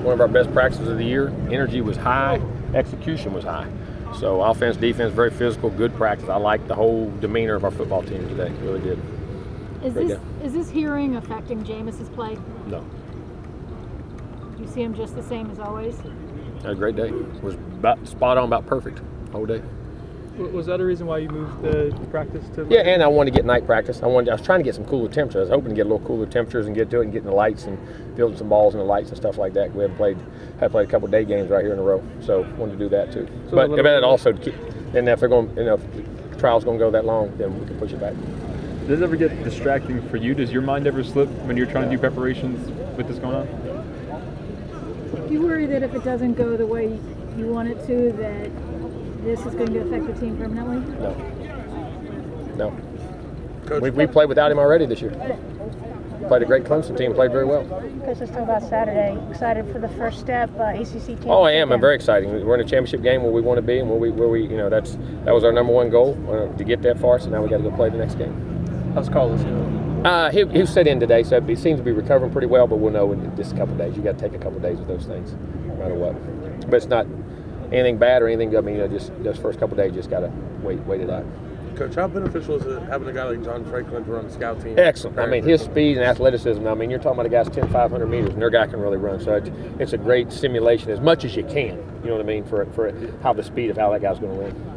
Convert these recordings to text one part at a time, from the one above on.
one of our best practices of the year. Energy was high, execution was high. So offense, defense, very physical, good practice. I like the whole demeanor of our football team today. Really did. Is this hearing affecting Jameis's play? No. Do you see him just the same as always? Had a great day. Was about spot on, about perfect whole day. Was that a reason why you moved the practice to? Yeah, and I wanted to get night practice. I was trying to get some cooler temperatures. I was hoping to get a little cooler temperatures and get to it and getting the lights and building some balls and the lights and stuff like that. We had played a couple of day games right here in a row, so wanted to do that too. So but it also, and if they're going, if the trial's going to go that long, then we can push it back. Does it ever get distracting for you? Does your mind ever slip when you're trying to do preparations with this going on? Do you worry that if it doesn't go the way you want it to, that this is going to affect the team permanently? No. Coach, we played without him already this year. Played a great Clemson team, played very well. Coach, let's talk about Saturday. Excited for the first step, ACC championship? Oh, I am. I'm very excited. We're in a championship game where we want to be, and where we that was our #1 goal to get that far. So now we got to go play the next game. How's Carlos doing? He was set in today, so he seems to be recovering pretty well. But we'll know in just a couple of days. You got to take a couple of days with those things, no matter what. But it's not anything bad or anything. I mean, just those first couple of days, just got to wait it out. Coach, how beneficial is it having a guy like John Franklin to run the scout team? Excellent. I mean, his speed and athleticism. I mean, you're talking about a guy's 500 meters, and their guy can really run. So it's a great simulation as much as you can. You know what I mean? For how the speed of how that guy's going to run.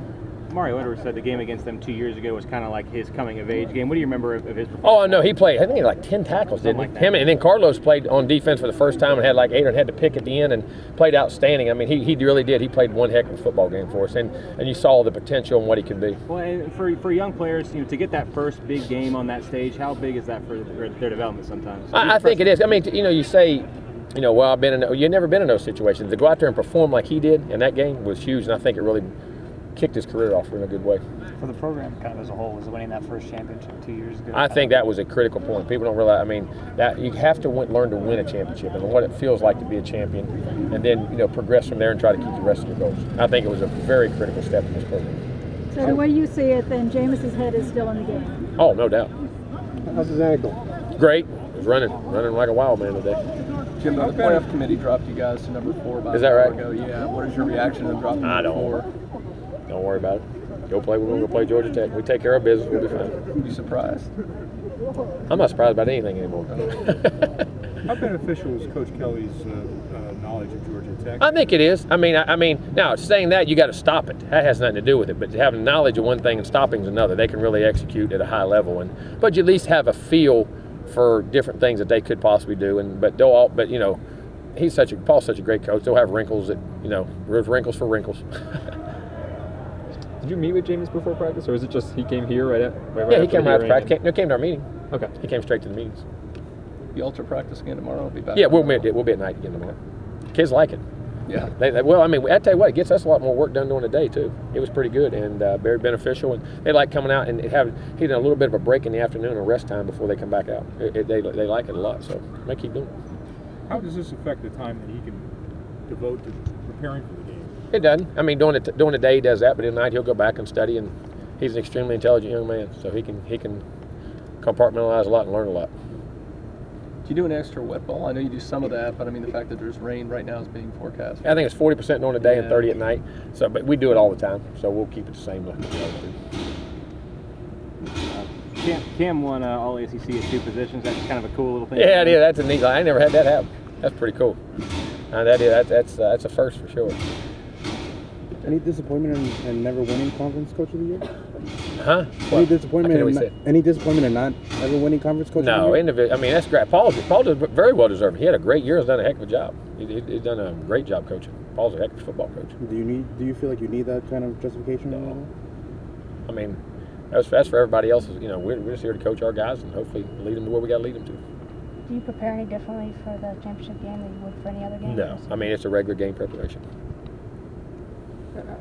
Mario Edwards said the game against them 2 years ago was kind of like his coming of age game. What do you remember of his performance? Oh, no, he played. I think he had like 10 tackles, didn't he? Like Him, and then Carlos played on defense for the first time and had like 8 and had to pick at the end and played outstanding. I mean, he really did. He played one heck of a football game for us, and you saw the potential and what he could be. Well, and for young players, to get that first big game on that stage, how big is that for their development sometimes? I think it is. I mean, you say, well, you've never been in those situations. To go out there and perform like he did in that game was huge, and I think it really kicked his career off in a good way. For the program kind of as a whole, was winning that first championship 2 years ago? I think that was a critical point. People don't realize, I mean, that you have to learn to win a championship and what it feels like to be a champion, and then progress from there and try to keep the rest of your goals. I think it was a very critical step in this program. So the way you see it, then Jameis's head is still in the game? Oh, no doubt. How's his ankle? Great. He's running like a wild man today. Jimbo, the playoff committee dropped you guys to number 4 about Is that right? ago. Yeah. What is your reaction to them dropping to number 4? Don't worry about it. We're going to play Georgia Tech. We take care of business. We'll be fine. You surprised? I'm not surprised about anything anymore. How beneficial is Coach Kelly's knowledge of Georgia Tech? I think it is. I mean, now saying that, you got to stop it. That has nothing to do with it. But having knowledge of one thing and stopping is another. They can really execute at a high level, but you at least have a feel for different things that they could possibly do. Paul's such a great coach. They'll have wrinkles there's wrinkles for wrinkles. Did you meet with James before practice, or is it just he came here right Yeah, he came right after practice. He came to our meeting. Okay. He came straight to the meetings. The ultra practice again tomorrow. We'll be back. Yeah, we'll be at night again tomorrow. Kids like it. Yeah. I tell you what, it gets us a lot more work done during the day too. It was pretty good and very beneficial, and they like coming out and getting a little bit of a break in the afternoon and rest time before they come back out. They like it a lot, so they keep doing it. How does this affect the time that he can devote to preparing for the game? It doesn't. I mean, during the day he does that, but at night he'll go back and study, and he's an extremely intelligent young man, so he can compartmentalize a lot and learn a lot. Do you do an extra wet ball? I know you do some of that, but I mean the fact that there's rain right now is being forecast. I think it's 40% during the day and 30 at night. So, but we do it all the time, so we'll keep it the same. Cam won all ACC at 2 positions. That's kind of a cool little thing. Yeah, it is. That's a neat. I never had that happen. That's pretty cool. That's a first for sure. Any disappointment in never winning conference coach of the year? Huh? Any disappointment in not ever winning conference coach of the year? No, I mean, that's great. Paul does very well deserved. He had a great year. He's done a heck of a job. He's done a great job coaching. Paul's a heck of a football coach. Do you feel like you need that kind of justification? No. I mean, that's for everybody else. We're just here to coach our guys and hopefully lead them to where we got to lead them to. Do you prepare any differently for the championship game than you would for any other game? No. I mean, it's a regular game preparation.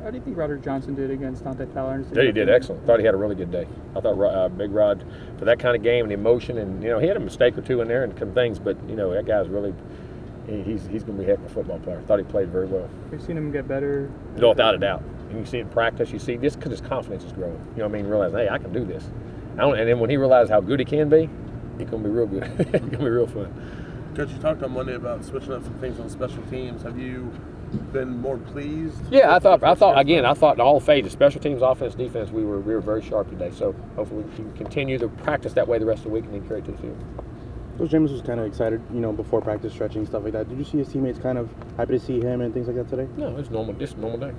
How do you think Roderick Johnson did against Dante Fowler? He did excellent. Thought he had a really good day. I thought Big Rod, for that kind of game and emotion, and he had a mistake or two in there and some things, but that guy's really, he's going to be a heck of a football player. Thought he played very well. Have you seen him get better? No, without a doubt. And you see it in practice. You see just because his confidence is growing. Realize, hey, I can do this. And then when he realizes how good he can be, he's going to be real good. It's going to be real fun. Coach, you talked on Monday about switching up some things on special teams. Have you been more pleased? Yeah, I thought in all phases, special teams, offense, defense, we were very sharp today. So hopefully we can continue to practice that way the rest of the week and then carry it to the field. Coach James was kind of excited, before practice, stretching, stuff like that. Did you see his teammates kind of happy to see him and things like that today? No, it's normal. Just a normal day.